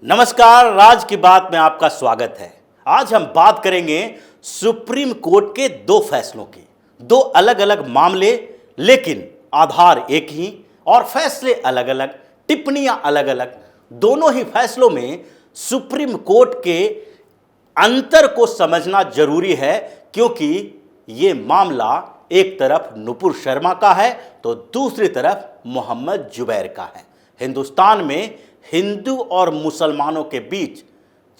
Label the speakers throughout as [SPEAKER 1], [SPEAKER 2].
[SPEAKER 1] नमस्कार, राज की बात में आपका स्वागत है। आज हम बात करेंगे सुप्रीम कोर्ट के दो फैसलों की। दो अलग अलग मामले, लेकिन आधार एक ही और फैसले अलग अलग, टिप्पणियां अलग अलग। दोनों ही फैसलों में सुप्रीम कोर्ट के अंतर को समझना जरूरी है, क्योंकि ये मामला एक तरफ नुपुर शर्मा का है तो दूसरी तरफ मोहम्मद जुबैर का है। हिंदुस्तान में हिंदू और मुसलमानों के बीच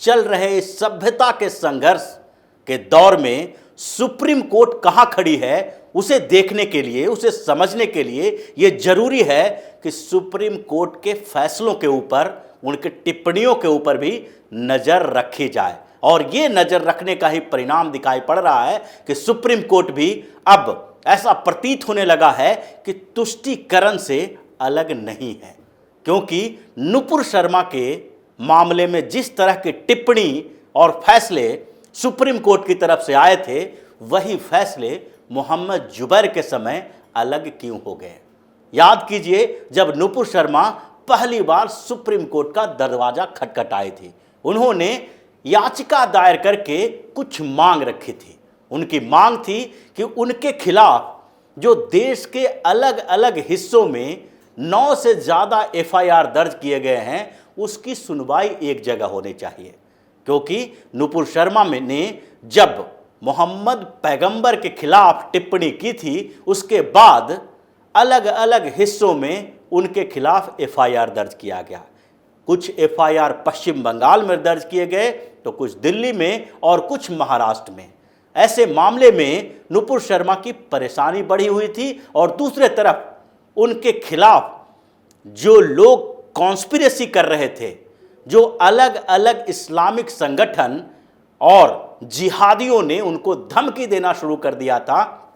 [SPEAKER 1] चल रहे इस सभ्यता के संघर्ष के दौर में सुप्रीम कोर्ट कहां खड़ी है, उसे देखने के लिए, उसे समझने के लिए यह जरूरी है कि सुप्रीम कोर्ट के फैसलों के ऊपर, उनके टिप्पणियों के ऊपर भी नजर रखी जाए। और ये नजर रखने का ही परिणाम दिखाई पड़ रहा है कि सुप्रीम कोर्ट भी अब ऐसा प्रतीत होने लगा है कि तुष्टीकरण से अलग नहीं है, क्योंकि नुपुर शर्मा के मामले में जिस तरह की टिप्पणी और फैसले सुप्रीम कोर्ट की तरफ से आए थे, वही फैसले मोहम्मद जुबैर के समय अलग क्यों हो गए। याद कीजिए, जब नुपुर शर्मा पहली बार सुप्रीम कोर्ट का दरवाजा खटखटाई थी, उन्होंने याचिका दायर करके कुछ मांग रखी थी। उनकी मांग थी कि उनके खिलाफ जो देश के अलग अलग हिस्सों में 9 से ज़्यादा एफआईआर दर्ज किए गए हैं, उसकी सुनवाई एक जगह होनी चाहिए। क्योंकि नुपुर शर्मा ने जब मोहम्मद पैगंबर के खिलाफ टिप्पणी की थी, उसके बाद अलग अलग हिस्सों में उनके खिलाफ एफआईआर दर्ज किया गया। कुछ एफआईआर पश्चिम बंगाल में दर्ज किए गए, तो कुछ दिल्ली में और कुछ महाराष्ट्र में। ऐसे मामले में नुपुर शर्मा की परेशानी बढ़ी हुई थी और दूसरे तरफ उनके खिलाफ जो लोग कॉन्स्पिरेसी कर रहे थे, जो अलग अलग इस्लामिक संगठन और जिहादियों ने उनको धमकी देना शुरू कर दिया था,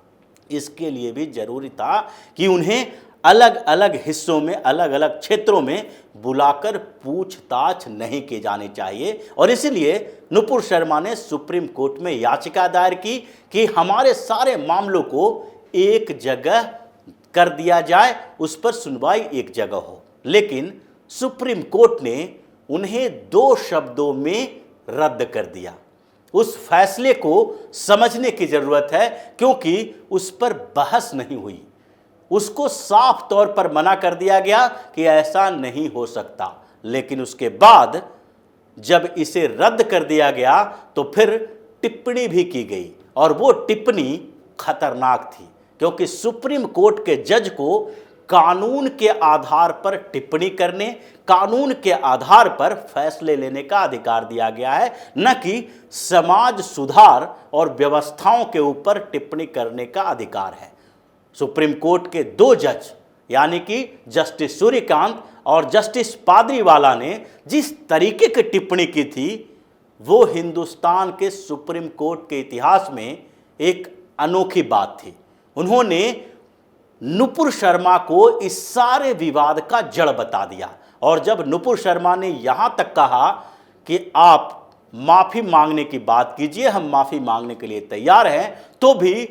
[SPEAKER 1] इसके लिए भी जरूरी था कि उन्हें अलग अलग हिस्सों में, अलग अलग क्षेत्रों में बुलाकर पूछताछ नहीं की जानी चाहिए। और इसलिए नुपुर शर्मा ने सुप्रीम कोर्ट में याचिका दायर की कि हमारे सारे मामलों को एक जगह कर दिया जाए, उस पर सुनवाई एक जगह हो। लेकिन सुप्रीम कोर्ट ने उन्हें 2 शब्दों में रद्द कर दिया। उस फैसले को समझने की जरूरत है, क्योंकि उस पर बहस नहीं हुई। उसको साफ तौर पर मना कर दिया गया कि ऐसा नहीं हो सकता। लेकिन उसके बाद जब इसे रद्द कर दिया गया तो फिर टिप्पणी भी की गई, और वो टिप्पणी खतरनाक थी, क्योंकि सुप्रीम कोर्ट के जज को कानून के आधार पर टिप्पणी करने, कानून के आधार पर फैसले लेने का अधिकार दिया गया है, न कि समाज सुधार और व्यवस्थाओं के ऊपर टिप्पणी करने का अधिकार है। सुप्रीम कोर्ट के 2 जज, यानी कि जस्टिस सूर्यकांत और जस्टिस पाद्रीवाला ने जिस तरीके की टिप्पणी की थी, वो हिंदुस्तान के सुप्रीम कोर्ट के इतिहास में एक अनोखी बात थी। उन्होंने नुपुर शर्मा को इस सारे विवाद का जड़ बता दिया। और जब नुपुर शर्मा ने यहाँ तक कहा कि आप माफ़ी मांगने की बात कीजिए, हम माफ़ी मांगने के लिए तैयार हैं, तो भी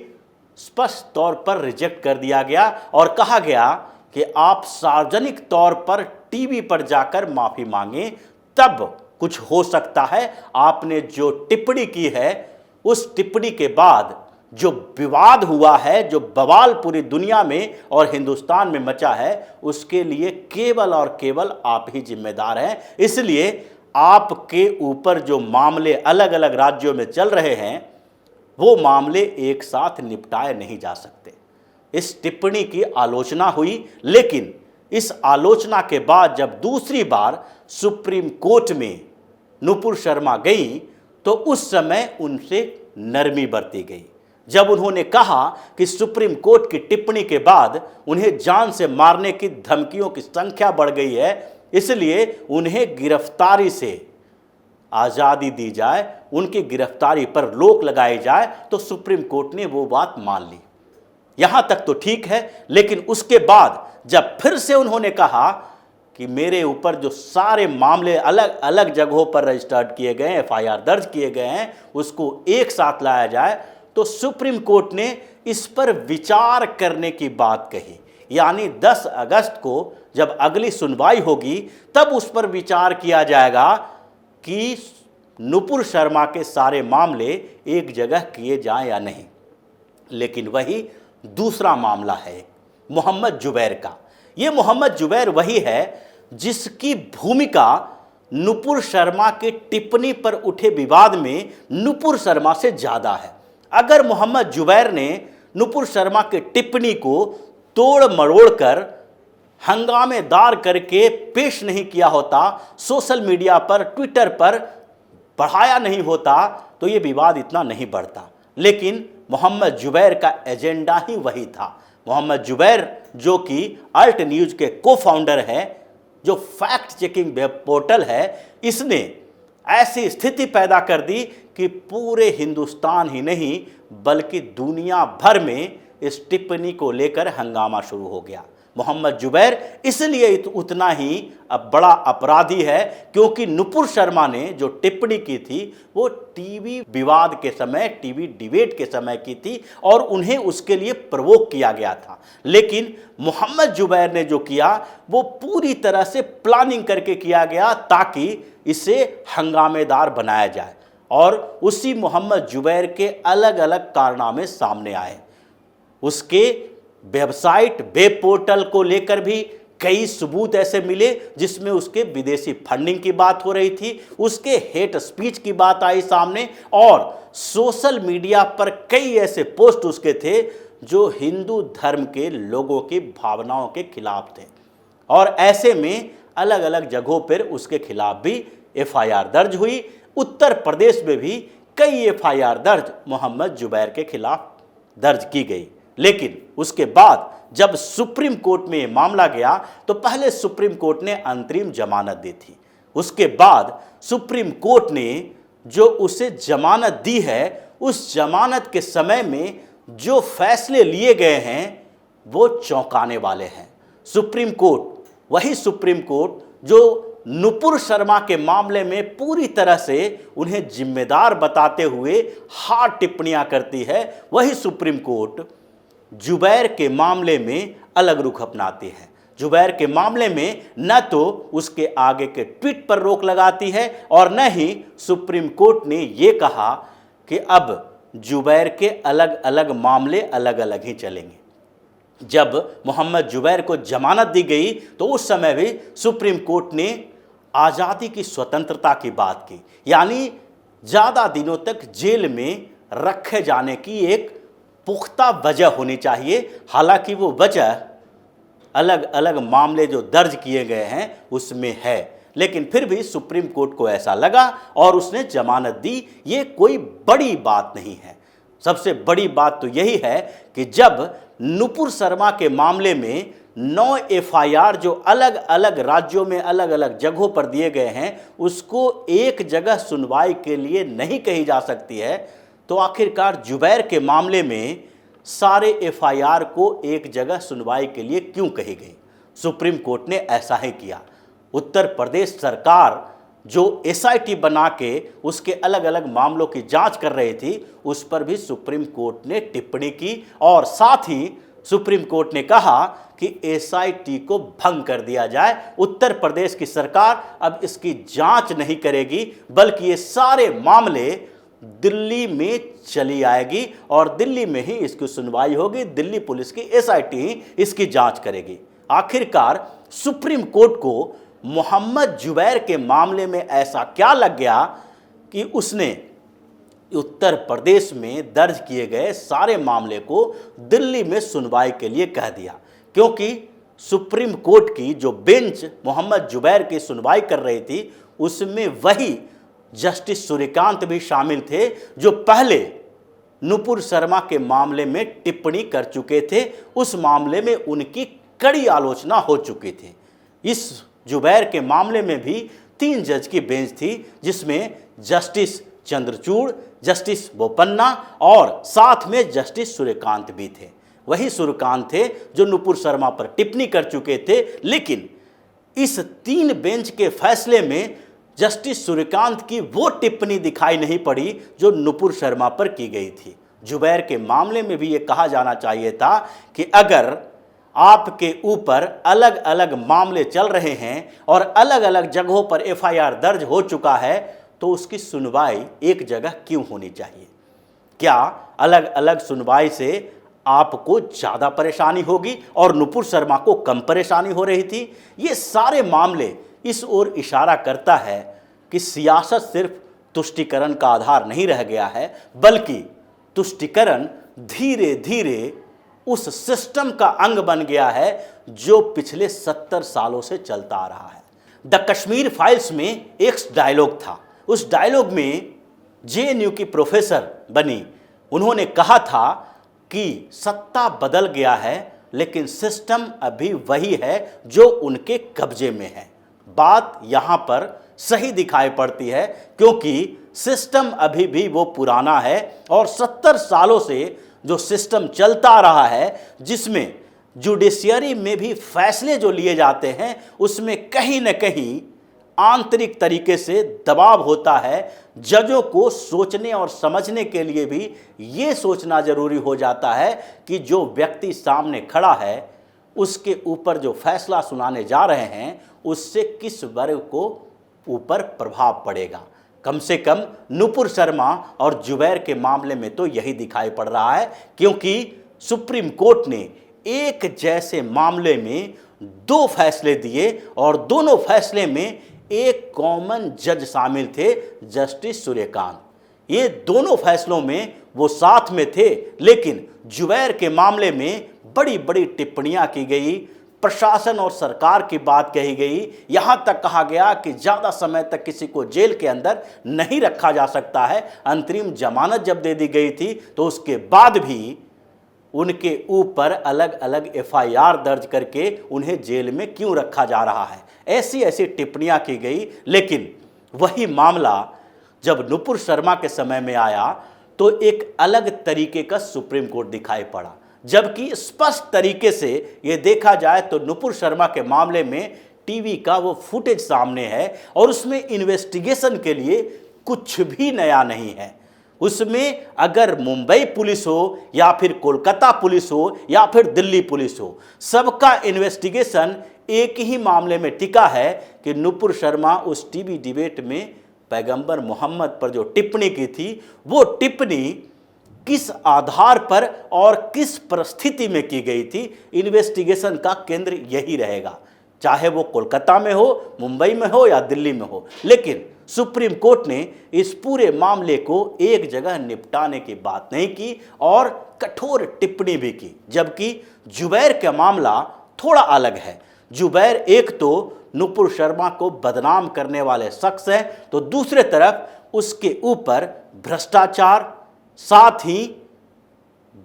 [SPEAKER 1] स्पष्ट तौर पर रिजेक्ट कर दिया गया और कहा गया कि आप सार्वजनिक तौर पर टीवी पर जाकर माफ़ी मांगें, तब कुछ हो सकता है। आपने जो टिप्पणी की है, उस टिप्पणी के बाद जो विवाद हुआ है, जो बवाल पूरी दुनिया में और हिंदुस्तान में मचा है, उसके लिए केवल और केवल आप ही जिम्मेदार हैं। इसलिए आपके ऊपर जो मामले अलग अलग राज्यों में चल रहे हैं, वो मामले एक साथ निपटाए नहीं जा सकते। इस टिप्पणी की आलोचना हुई, लेकिन इस आलोचना के बाद जब दूसरी बार सुप्रीम कोर्ट में नुपुर शर्मा गई, तो उस समय उनसे नरमी बरती गई। जब उन्होंने कहा कि सुप्रीम कोर्ट की टिप्पणी के बाद उन्हें जान से मारने की धमकियों की संख्या बढ़ गई है, इसलिए उन्हें गिरफ्तारी से आज़ादी दी जाए, उनकी गिरफ्तारी पर रोक लगाई जाए, तो सुप्रीम कोर्ट ने वो बात मान ली। यहां तक तो ठीक है। लेकिन उसके बाद जब फिर से उन्होंने कहा कि मेरे ऊपर जो सारे मामले अलग अलग जगहों पर रजिस्टर्ड किए गए हैं, एफआईआर दर्ज किए गए हैं, उसको एक साथ लाया जाए, तो सुप्रीम कोर्ट ने इस पर विचार करने की बात कही। यानी 10 अगस्त को जब अगली सुनवाई होगी तब उस पर विचार किया जाएगा कि नुपुर शर्मा के सारे मामले एक जगह किए जाएं या नहीं। लेकिन वही दूसरा मामला है मोहम्मद जुबैर का। ये मोहम्मद जुबैर वही है जिसकी भूमिका नुपुर शर्मा के टिप्पणी पर उठे विवाद में नुपुर शर्मा से ज़्यादा है। अगर मोहम्मद जुबैर ने नुपुर शर्मा के टिप्पणी को तोड़ मरोड़ कर हंगामेदार करके पेश नहीं किया होता, सोशल मीडिया पर, ट्विटर पर बढ़ाया नहीं होता, तो ये विवाद इतना नहीं बढ़ता। लेकिन मोहम्मद जुबैर का एजेंडा ही वही था। मोहम्मद जुबैर जो कि अल्ट न्यूज के को फाउंडर है, जो फैक्ट चेकिंग वेब पोर्टल है, इसने ऐसी स्थिति पैदा कर दी कि पूरे हिंदुस्तान ही नहीं बल्कि दुनिया भर में इस टिप्पणी को लेकर हंगामा शुरू हो गया। मोहम्मद जुबैर इसलिए उतना ही अब बड़ा अपराधी है क्योंकि नुपुर शर्मा ने जो टिप्पणी की थी वो टीवी विवाद के समय, टीवी डिबेट के समय की थी और उन्हें उसके लिए प्रवोक किया गया था। लेकिन मोहम्मद जुबैर ने जो किया वो पूरी तरह से प्लानिंग करके किया गया ताकि इसे हंगामेदार बनाया जाए और उसी मोहम्मद जुबैर के अलग अलग कारनामे सामने आए। उसके वेबसाइट, वेब पोर्टल को लेकर भी कई सबूत ऐसे मिले जिसमें उसके विदेशी फंडिंग की बात हो रही थी, उसके हेट स्पीच की बात आई सामने और सोशल मीडिया पर कई ऐसे पोस्ट उसके थे जो हिंदू धर्म के लोगों की भावनाओं के खिलाफ थे। और ऐसे में अलग अलग जगहों पर उसके खिलाफ भी एफआईआर दर्ज हुई। उत्तर प्रदेश में भी कई एफआईआर दर्ज मोहम्मद जुबैर के खिलाफ दर्ज की गई। लेकिन उसके बाद जब सुप्रीम कोर्ट में ये मामला गया तो पहले सुप्रीम कोर्ट ने अंतरिम जमानत दी थी। उसके बाद सुप्रीम कोर्ट ने जो उसे जमानत दी है, उस जमानत के समय में जो फैसले लिए गए हैं वो चौंकाने वाले हैं। सुप्रीम कोर्ट, वही सुप्रीम कोर्ट जो नुपुर शर्मा के मामले में पूरी तरह से उन्हें जिम्मेदार बताते हुए हार्ड टिप्पणियां करती है, वही सुप्रीम कोर्ट जुबैर के मामले में अलग रुख अपनाती है। जुबैर के मामले में न तो उसके आगे के ट्वीट पर रोक लगाती है और न ही सुप्रीम कोर्ट ने यह कहा कि अब जुबैर के अलग अलग मामले अलग अलग ही चलेंगे। जब मोहम्मद जुबैर को जमानत दी गई तो उस समय भी सुप्रीम कोर्ट ने आज़ादी की स्वतंत्रता की बात की, यानी ज़्यादा दिनों तक जेल में रखे जाने की एक पुख्ता वजह होनी चाहिए। हालांकि वो वजह अलग अलग मामले जो दर्ज किए गए हैं उसमें है, लेकिन फिर भी सुप्रीम कोर्ट को ऐसा लगा और उसने जमानत दी। ये कोई बड़ी बात नहीं है। सबसे बड़ी बात तो यही है कि जब नुपुर शर्मा के मामले में 9 एफआईआर जो अलग अलग राज्यों में अलग अलग जगहों पर दिए गए हैं उसको एक जगह सुनवाई के लिए नहीं कही जा सकती है, तो आखिरकार जुबैर के मामले में सारे एफआईआर को एक जगह सुनवाई के लिए क्यों कही गई? सुप्रीम कोर्ट ने ऐसा ही किया। उत्तर प्रदेश सरकार जो एसआईटी बना के उसके अलग अलग मामलों की जांच कर रही थी, उस पर भी सुप्रीम कोर्ट ने टिप्पणी की और साथ ही सुप्रीम कोर्ट ने कहा कि एसआईटी को भंग कर दिया जाए। उत्तर प्रदेश की सरकार अब इसकी जांच नहीं करेगी बल्कि ये सारे मामले दिल्ली में चली आएगी और दिल्ली में ही इसकी सुनवाई होगी। दिल्ली पुलिस की एसआईटी ही इसकी जांच करेगी। आखिरकार सुप्रीम कोर्ट को मोहम्मद जुबैर के मामले में ऐसा क्या लग गया कि उसने उत्तर प्रदेश में दर्ज किए गए सारे मामले को दिल्ली में सुनवाई के लिए कह दिया? क्योंकि सुप्रीम कोर्ट की जो बेंच मोहम्मद जुबैर की सुनवाई कर रही थी उसमें वही जस्टिस सूर्यकांत भी शामिल थे जो पहले नुपुर शर्मा के मामले में टिप्पणी कर चुके थे। उस मामले में उनकी कड़ी आलोचना हो चुकी थी। इस जुबैर के मामले में भी 3 जज की बेंच थी जिसमें जस्टिस चंद्रचूड़, जस्टिस बोपन्ना और साथ में जस्टिस सूर्यकांत भी थे। वही सूर्यकांत थे जो नुपुर शर्मा पर टिप्पणी कर चुके थे। लेकिन इस 3 बेंच के फैसले में जस्टिस सूर्यकांत की वो टिप्पणी दिखाई नहीं पड़ी जो नुपुर शर्मा पर की गई थी। जुबैर के मामले में भी ये कहा जाना चाहिए था कि अगर आपके ऊपर अलग अलग मामले चल रहे हैं और अलग अलग जगहों पर एफआईआर दर्ज हो चुका है, तो उसकी सुनवाई एक जगह क्यों होनी चाहिए? क्या अलग अलग सुनवाई से आपको ज़्यादा परेशानी होगी और नुपुर शर्मा को कम परेशानी हो रही थी? ये सारे मामले इस ओर इशारा करता है कि सियासत सिर्फ तुष्टीकरण का आधार नहीं रह गया है, बल्कि तुष्टीकरण धीरे धीरे उस सिस्टम का अंग बन गया है जो पिछले 70 सालों से चलता आ रहा है। द कश्मीर फाइल्स में एक डायलॉग था। उस डायलॉग में जेएनयू की प्रोफेसर बनी, उन्होंने कहा था कि सत्ता बदल गया है लेकिन सिस्टम अभी वही है जो उनके कब्जे में है। बात यहाँ पर सही दिखाई पड़ती है क्योंकि सिस्टम अभी भी वो पुराना है और 70 सालों से जो सिस्टम चलता आ रहा है, जिसमें जुडिशियरी में भी फैसले जो लिए जाते हैं उसमें कहीं न कहीं आंतरिक तरीके से दबाव होता है। जजों को सोचने और समझने के लिए भी ये सोचना जरूरी हो जाता है कि जो व्यक्ति सामने खड़ा है उसके ऊपर जो फैसला सुनाने जा रहे हैं उससे किस वर्ग को ऊपर प्रभाव पड़ेगा। कम से कम नुपुर शर्मा और जुबैर के मामले में तो यही दिखाई पड़ रहा है, क्योंकि सुप्रीम कोर्ट ने एक जैसे मामले में 2 फैसले दिए और दोनों फैसले में एक कॉमन जज शामिल थे, जस्टिस सूर्यकांत। ये दोनों फैसलों में वो साथ में थे, लेकिन जुबैर के मामले में बड़ी बड़ी टिप्पणियां की गई, प्रशासन और सरकार की बात कही गई। यहां तक कहा गया कि ज़्यादा समय तक किसी को जेल के अंदर नहीं रखा जा सकता है। अंतरिम जमानत जब दे दी गई थी तो उसके बाद भी उनके ऊपर अलग अलग एफआईआर दर्ज करके उन्हें जेल में क्यों रखा जा रहा है, ऐसी ऐसी टिप्पणियां की गई। लेकिन वही मामला जब नुपुर शर्मा के समय में आया तो एक अलग तरीके का सुप्रीम कोर्ट दिखाई पड़ा, जबकि स्पष्ट तरीके से ये देखा जाए तो नुपुर शर्मा के मामले में टीवी का वो फुटेज सामने है और उसमें इन्वेस्टिगेशन के लिए कुछ भी नया नहीं है। उसमें अगर मुंबई पुलिस हो या फिर कोलकाता पुलिस हो या फिर दिल्ली पुलिस हो, सबका इन्वेस्टिगेशन एक ही मामले में टिका है कि नुपुर शर्मा उस टीवी डिबेट में पैगंबर मोहम्मद पर जो टिप्पणी की थी, वो टिप्पणी किस आधार पर और किस परिस्थिति में की गई थी। इन्वेस्टिगेशन का केंद्र यही रहेगा, चाहे वो कोलकाता में हो, मुंबई में हो या दिल्ली में हो। लेकिन सुप्रीम कोर्ट ने इस पूरे मामले को एक जगह निपटाने की बात नहीं की और कठोर टिप्पणी भी की, जबकि जुबैर का मामला थोड़ा अलग है। जुबैर एक तो नुपुर शर्मा को बदनाम करने वाले शख्स हैं, तो दूसरे तरफ उसके ऊपर भ्रष्टाचार, साथ ही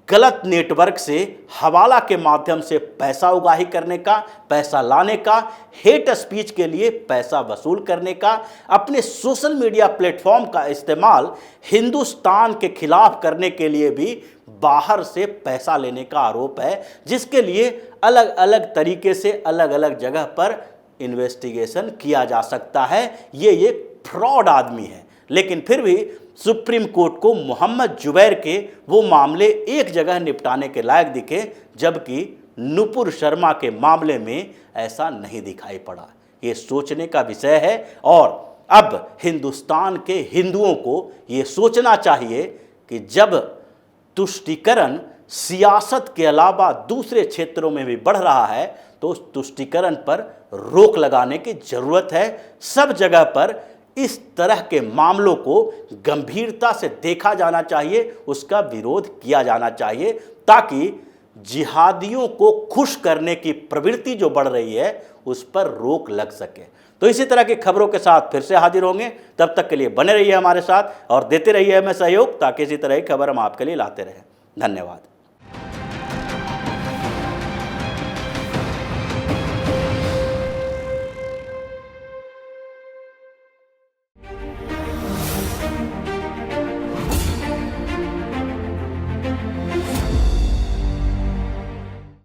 [SPEAKER 1] गलत नेटवर्क से हवाला के माध्यम से पैसा उगाही करने का, पैसा लाने का, हेट स्पीच के लिए पैसा वसूल करने का, अपने सोशल मीडिया प्लेटफॉर्म का इस्तेमाल हिंदुस्तान के खिलाफ करने के लिए भी बाहर से पैसा लेने का आरोप है, जिसके लिए अलग अलग तरीके से अलग अलग जगह पर इन्वेस्टिगेशन किया जा सकता है। ये एक फ्रॉड आदमी है। लेकिन फिर भी सुप्रीम कोर्ट को मोहम्मद जुबैर के वो मामले एक जगह निपटाने के लायक दिखे, जबकि नुपुर शर्मा के मामले में ऐसा नहीं दिखाई पड़ा। ये सोचने का विषय है और अब हिंदुस्तान के हिंदुओं को ये सोचना चाहिए कि जब तुष्टीकरण सियासत के अलावा दूसरे क्षेत्रों में भी बढ़ रहा है तो उस तुष्टीकरण पर रोक लगाने की जरूरत है। सब जगह पर इस तरह के मामलों को गंभीरता से देखा जाना चाहिए, उसका विरोध किया जाना चाहिए, ताकि जिहादियों को खुश करने की प्रवृत्ति जो बढ़ रही है उस पर रोक लग सके। तो इसी तरह की खबरों के साथ फिर से हाजिर होंगे। तब तक के लिए बने रहिए हमारे साथ और देते रहिए हमें सहयोग, ताकि इसी तरह की खबर हम आपके लिए लाते रहें। धन्यवाद।